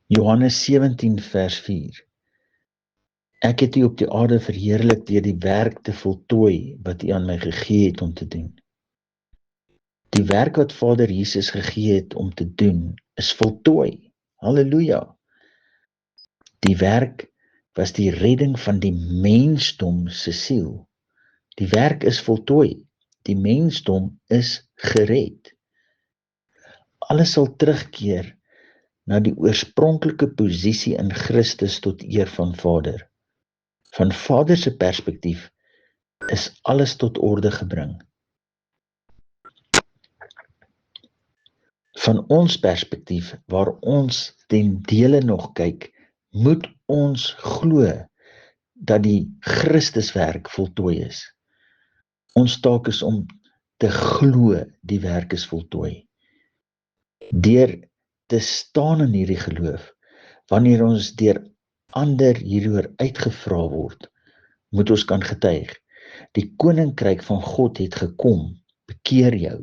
Johannes 17 vers 4. Ek het U op die aarde verheerlik deur die werk te voltooi wat U aan my gegee het om te doen. Die werk wat Vader Jesus gegee het om te doen, is voltooi. Halleluja. Die werk was die redding van die mensdom se siel. Die werk is voltooi. Die mensdom is gered. Alles sal terugkeer na die oorspronklike posisie in Christus tot eer van Vader. Van Vader se perspektief is alles tot orde gebring. Van ons perspektief, waar ons ten dele nog kyk, moet ons glo dat die Christuswerk voltooi is. Ons taak is om te glo die werk is voltooi. Deur te staan in hierdie geloof, wanneer ons deur ander hieroor uitgevra word, moet ons kan getuig. Die koninkryk van God het gekom, bekeer jou.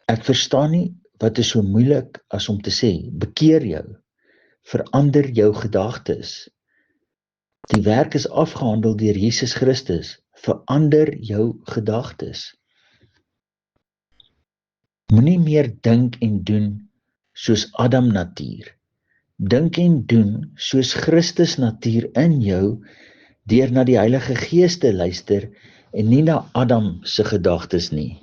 Ek verstaan nie wat is so moeilik as om te sê, bekeer jou, verander jou gedagtes. Die werk is afgehandel deur Jesus Christus, verander jou gedagtes. Moenie meer dink en doen soos Adam natuur. Dink en doen soos Christus natuur in jou, deur na die Heilige Gees te luister en nie na Adam se gedagtes nie.